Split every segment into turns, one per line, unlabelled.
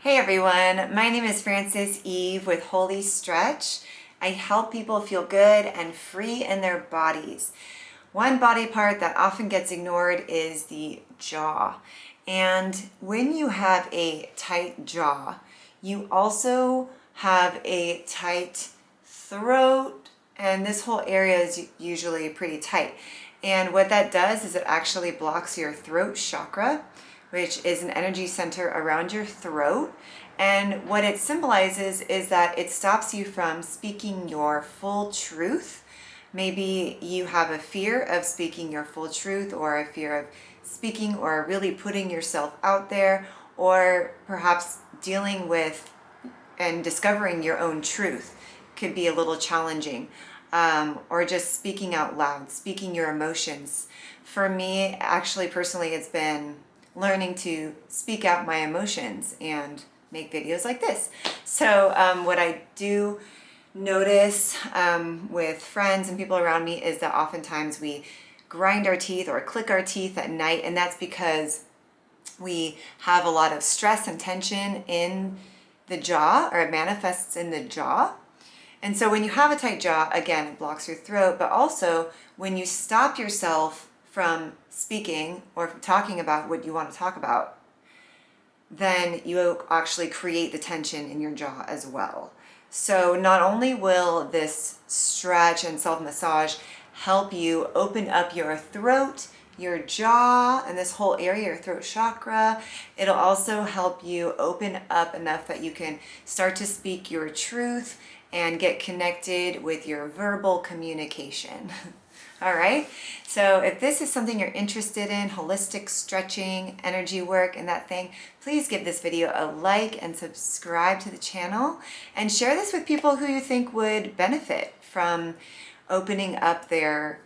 Hey everyone, my name is Frances Eve with Holistretch. I help people feel good and free in their bodies. One body part that often gets ignored is the jaw. And when you have a tight jaw, you also have a tight throat, and this whole area is usually pretty tight. And what that does is it actually blocks your throat chakra, which is an energy center around your throat. And what it symbolizes is that it stops you from speaking your full truth. Maybe you have a fear of speaking your full truth, or a fear of speaking or really putting yourself out there, or perhaps dealing with and discovering your own truth could be a little challenging. Or just speaking out loud, speaking your emotions. For me, actually, personally, it's been learning to speak out my emotions and make videos like this. So what I do notice with friends and people around me is that oftentimes we grind our teeth or click our teeth at night, and that's because we have a lot of stress and tension in the jaw, or it manifests in the jaw. And so when you have a tight jaw, again, it blocks your throat, but also when you stop yourself from speaking or from talking about what you want to talk about, then you actually create the tension in your jaw as well. So not only will this stretch and self-massage help you open up your throat, your jaw, and this whole area, your throat chakra, it'll also help you open up enough that you can start to speak your truth and get connected with your verbal communication. All right, so if this is something you're interested in, holistic stretching, energy work, and that thing, please give this video a like and subscribe to the channel, and share this with people who you think would benefit from opening up their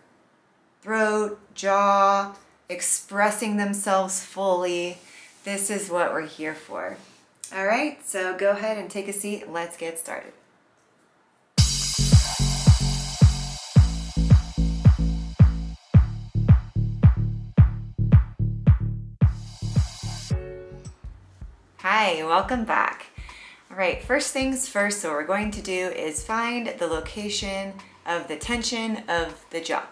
throat, jaw, expressing themselves fully. This is what we're here for. All right, so go ahead and take a seat and let's get started. Hi, welcome back. All right, first things first, so what we're going to do is find the location of the tension of the jaw.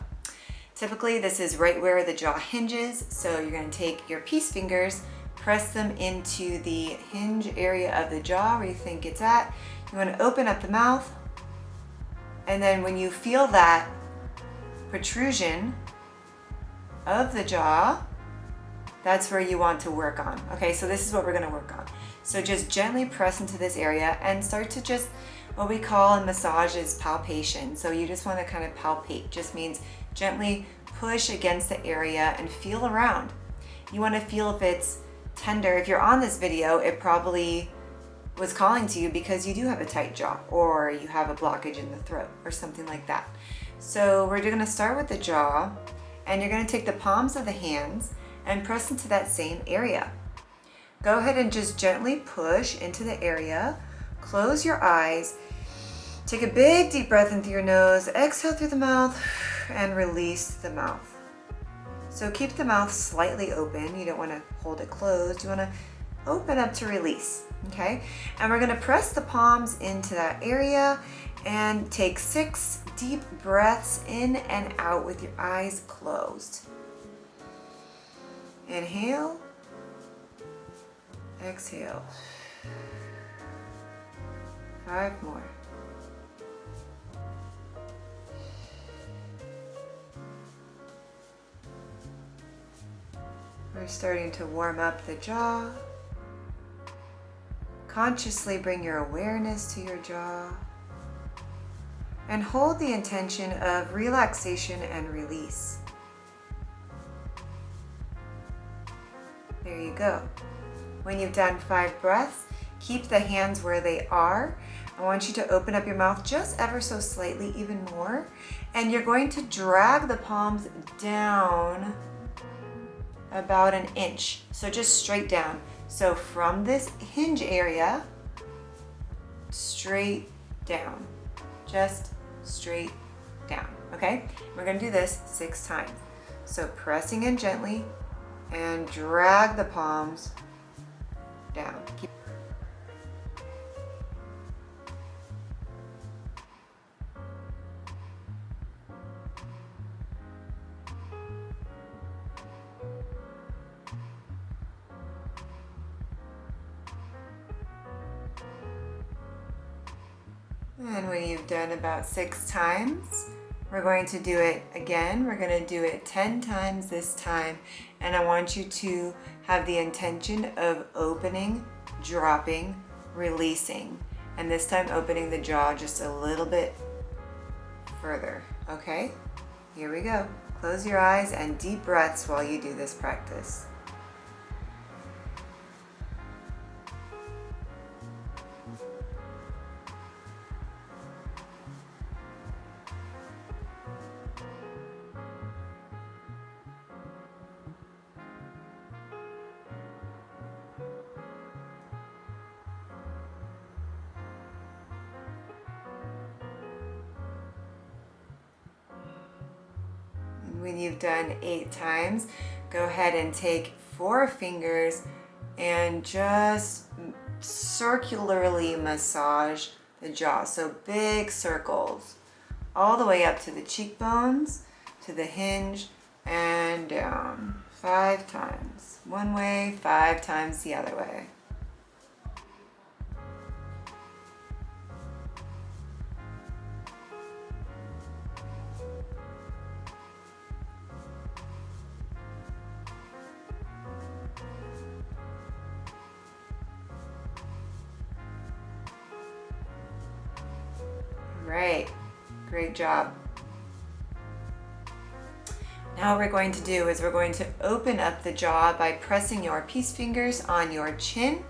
Typically, this is right where the jaw hinges, so you're going to take your peace fingers, press them into the hinge area of the jaw where you think it's at. You want to open up the mouth, and then when you feel that protrusion of the jaw, that's where you want to work on. Okay, so this is what we're going to work on. So just gently press into this area and start to just, what we call in massage is palpation. So you just want to kind of palpate. Just means gently push against the area and feel around. You want to feel if it's tender. If you're on this video, it probably was calling to you because you do have a tight jaw, or you have a blockage in the throat or something like that. So we're going to start with the jaw, and you're going to take the palms of the hands and press into that same area. Go ahead and just gently push into the area. Close your eyes. Take a big deep breath in through your nose. Exhale through the mouth and release the mouth. So keep the mouth slightly open. You don't want to hold it closed. You want to open up to release. Okay? And we're going to press the palms into that area and take 6 deep breaths in and out with your eyes closed. Inhale, exhale. 5 more. We're starting to warm up the jaw. Consciously bring your awareness to your jaw and hold the intention of relaxation and release. There you go. When you've done 5 breaths, keep the hands where they are. I want you to open up your mouth just ever so slightly, even more. And you're going to drag the palms down about 1 inch. So just straight down. So from this hinge area, straight down. Just straight down. Okay? We're going to do this 6 times. So pressing in gently and drag the palms down. And when you've done about 6 times, we're going to do it again. We're going to do it 10 times this time. And I want you to have the intention of opening, dropping, releasing. And this time opening the jaw just a little bit further. Okay? Here we go. Close your eyes and deep breaths while you do this practice. When you've done 8 times, go ahead and take 4 fingers and just circularly massage the jaw. So big circles all the way up to the cheekbones, to the hinge, and down 5 times. One way, 5 times the other way. Right, great job. Now what we're going to do is we're going to open up the jaw by pressing your peace fingers on your chin.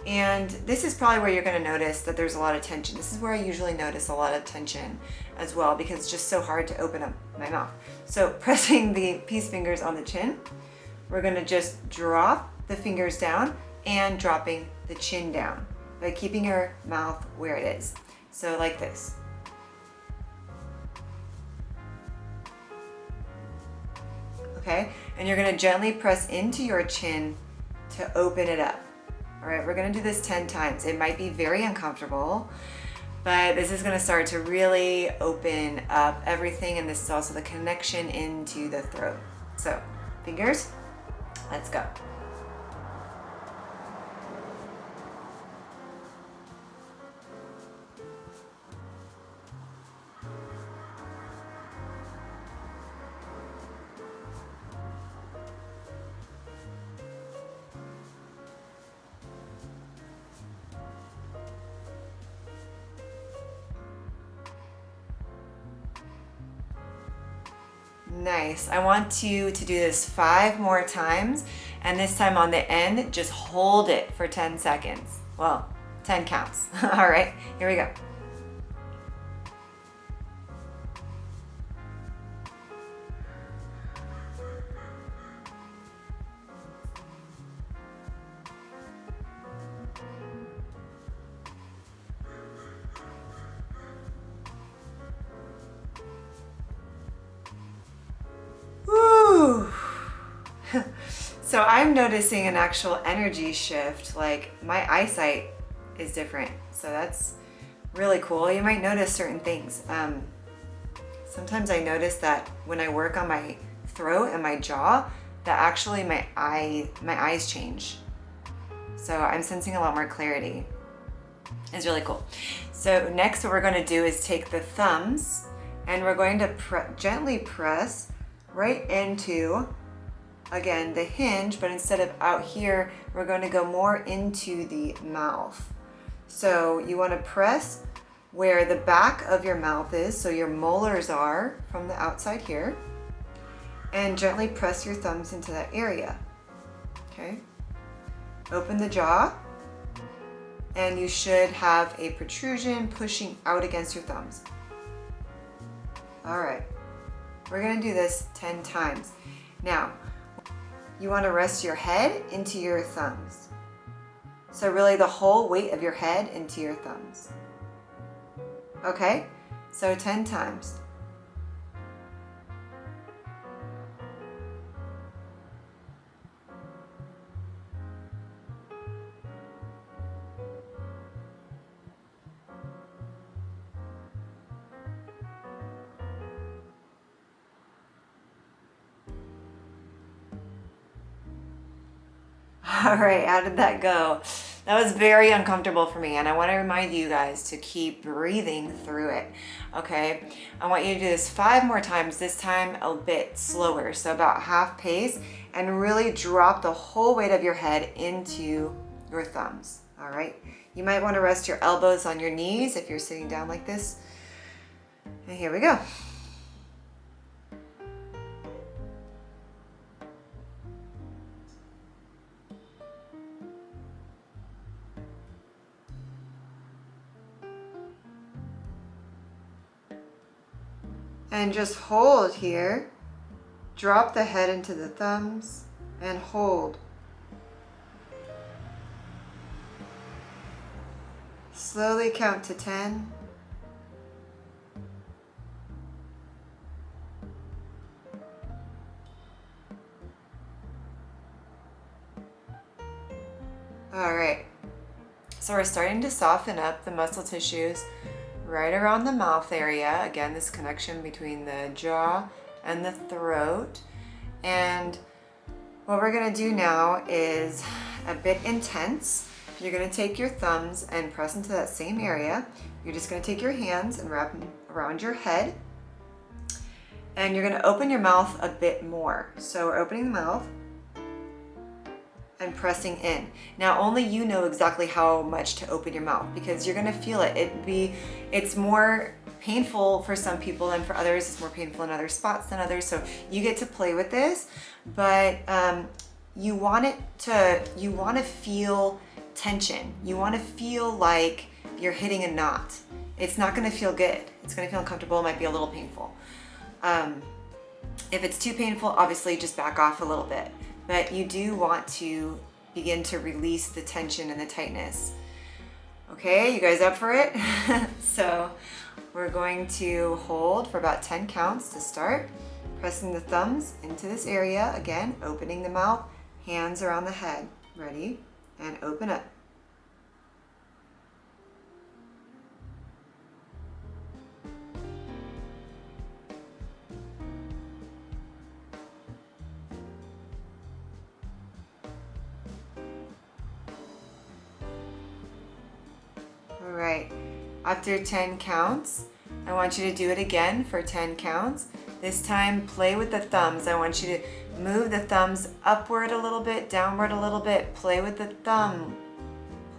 And this is probably where you're going to notice that there's a lot of tension. This is where I usually notice a lot of tension as well, because it's just so hard to open up my mouth. So pressing the peace fingers on the chin, we're going to just drop the fingers down and dropping the chin down by keeping your mouth where it is. So like this. Okay, and you're going to gently press into your chin to open it up. All right, we're going to do this 10 times. It might be very uncomfortable, but this is going to start to really open up everything, and this is also the connection into the throat. So, fingers, let's go. Nice. I want you to do this 5 more times, and this time on the end, just hold it for 10 seconds. Well, 10 counts. All right, here we go. So I'm noticing an actual energy shift, like my eyesight is different. So that's really cool. You might notice certain things. Sometimes I notice that when I work on my throat and my jaw, that actually my eyes change. So I'm sensing a lot more clarity. It's really cool. So next what we're going to do is take the thumbs and we're going to gently press right into, again, the hinge, but instead of out here, we're going to go more into the mouth. So you want to press where the back of your mouth is, so your molars are from the outside here, and gently press your thumbs into that area. Okay? Open the jaw, and you should have a protrusion pushing out against your thumbs. All right. We're going to do this 10 times. Now, you want to rest your head into your thumbs. So really the whole weight of your head into your thumbs. Okay? So 10 times. All right, how did that go? That was very uncomfortable for me, and I want to remind you guys to keep breathing through it, okay? I want you to do this 5 more times, this time a bit slower, so about half pace, and really drop the whole weight of your head into your thumbs, all right? You might want to rest your elbows on your knees if you're sitting down like this. And here we go. And just hold here. Drop the head into the thumbs and hold. Slowly count to 10. All right. So we're starting to soften up the muscle tissues right around the mouth area. Again, this connection between the jaw and the throat. And what we're going to do now is a bit intense. You're going to take your thumbs and press into that same area. You're just going to take your hands and wrap them around your head. And you're going to open your mouth a bit more. So we're opening the mouth and pressing in. Now only you know exactly how much to open your mouth, because you're gonna feel it. It's more painful for some people than for others. It's more painful in other spots than others. So you get to play with this, but you want to feel tension. You want to feel like you're hitting a knot. It's not gonna feel good. It's gonna feel uncomfortable. It might be a little painful. If it's too painful, obviously just back off a little bit. But you do want to begin to release the tension and the tightness. Okay, you guys up for it? So we're going to hold for about 10 counts to start. Pressing the thumbs into this area. Again, opening the mouth, hands around the head. Ready? And open up. All right, after 10 counts, I want you to do it again for 10 counts. This time, play with the thumbs. I want you to move the thumbs upward a little bit, downward a little bit. Play with the thumb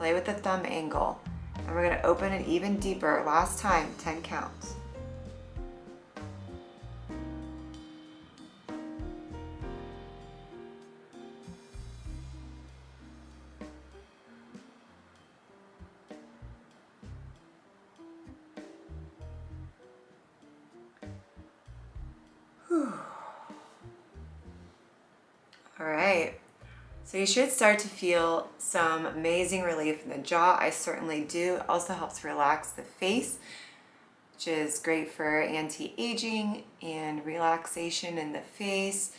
angle. And we're gonna open it even deeper. Last time, 10 counts. All right, so you should start to feel some amazing relief in the jaw. I certainly do. It also helps relax the face, which is great for anti-aging and relaxation in the face.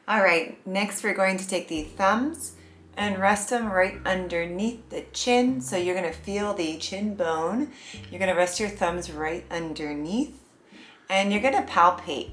All right, next we're going to take the thumbs and rest them right underneath the chin. So you're gonna feel the chin bone. You're gonna rest your thumbs right underneath, and you're gonna palpate.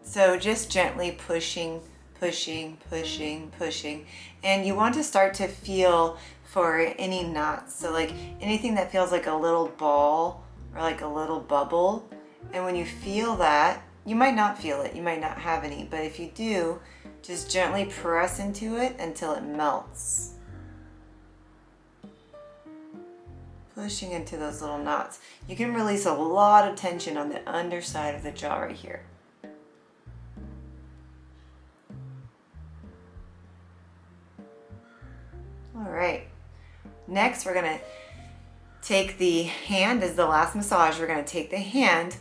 So just gently pushing, pushing, pushing, pushing. And you want to start to feel for any knots. So like anything that feels like a little ball or like a little bubble. And when you feel that, you might not feel it, you might not have any, but if you do, just gently press into it until it melts. Pushing into those little knots. You can release a lot of tension on the underside of the jaw right here. All right, next we're gonna take the hand as the last massage. We're gonna take the hand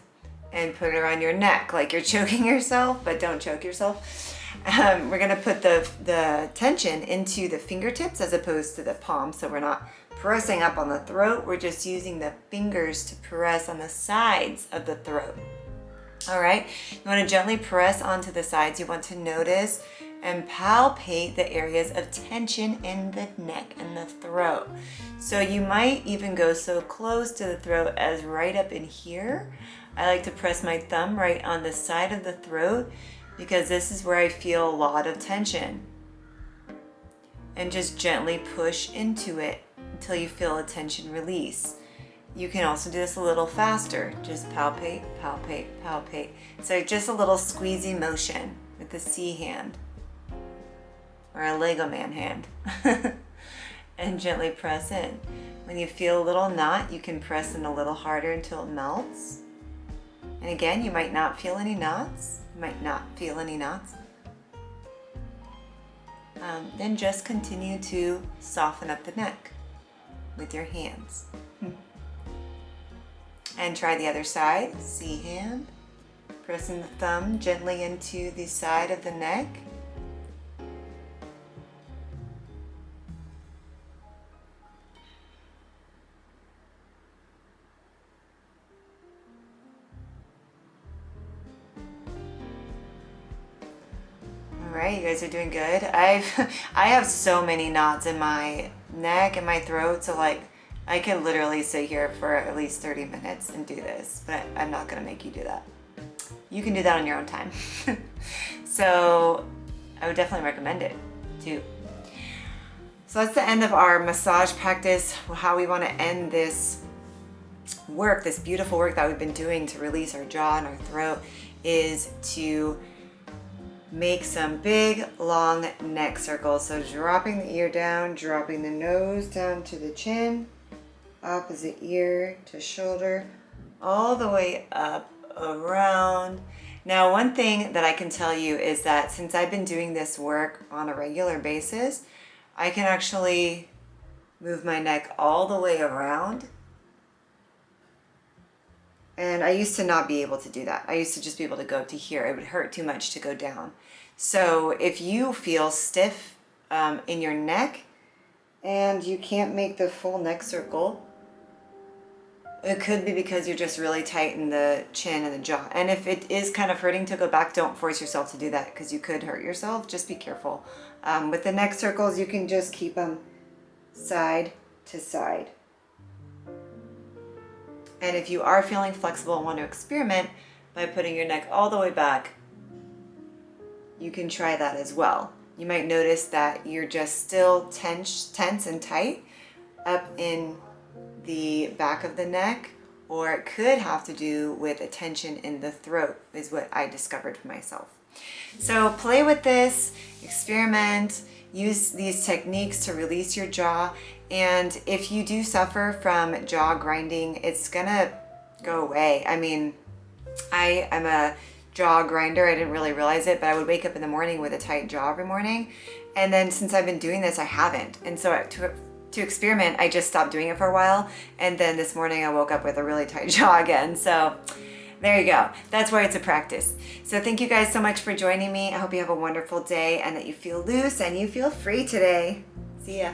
and put it around your neck like you're choking yourself, but don't choke yourself. We're gonna put the tension into the fingertips as opposed to the palm, so we're not pressing up on the throat. We're just using the fingers to press on the sides of the throat. All right, you wanna gently press onto the sides. You want to notice and palpate the areas of tension in the neck and the throat. So you might even go so close to the throat as right up in here. I like to press my thumb right on the side of the throat because this is where I feel a lot of tension. and just gently push into it until you feel a tension release. You can also do this a little faster. Just palpate, palpate, palpate. So just a little squeezy motion with the C hand or a Lego man hand. And gently press in. When you feel a little knot, you can press in a little harder until it melts. And again, you might not feel any knots. Then just continue to soften up the neck with your hands. And try the other side. C hand. Pressing the thumb gently into the side of the neck. All right, you guys are doing good. I have so many knots in my neck and my throat, so like I can literally sit here for at least 30 minutes and do this, but I'm not gonna make you do that. You can do that on your own time. So I would definitely recommend it too. So that's the end of our massage practice. How we want to end this work, this beautiful work that we've been doing to release our jaw and our throat, is to make some big long neck circles. So dropping the ear down, dropping the nose down to the chin, opposite ear to shoulder, all the way up, around. Now, one thing that I can tell you is that since I've been doing this work on a regular basis, I can actually move my neck all the way around. And I used to not be able to do that. I used to just be able to go up to here. It would hurt too much to go down. So if you feel stiff in your neck and you can't make the full neck circle, it could be because you're just really tight in the chin and the jaw. And if it is kind of hurting to go back, don't force yourself to do that because you could hurt yourself. Just be careful. With the neck circles, you can just keep them side to side. And if you are feeling flexible and want to experiment by putting your neck all the way back, you can try that as well. You might notice that you're just still tense and tight up in the back of the neck, or it could have to do with a tension in the throat, is what I discovered for myself. So play with this, experiment, use these techniques to release your jaw. And if you do suffer from jaw grinding, it's gonna go away. I mean, I'm a jaw grinder. I didn't really realize it, but I would wake up in the morning with a tight jaw every morning. And then since I've been doing this, I haven't. And so to experiment, I just stopped doing it for a while. And then this morning I woke up with a really tight jaw again. So there you go. That's why it's a practice. So thank you guys so much for joining me. I hope you have a wonderful day and that you feel loose and you feel free today. See ya.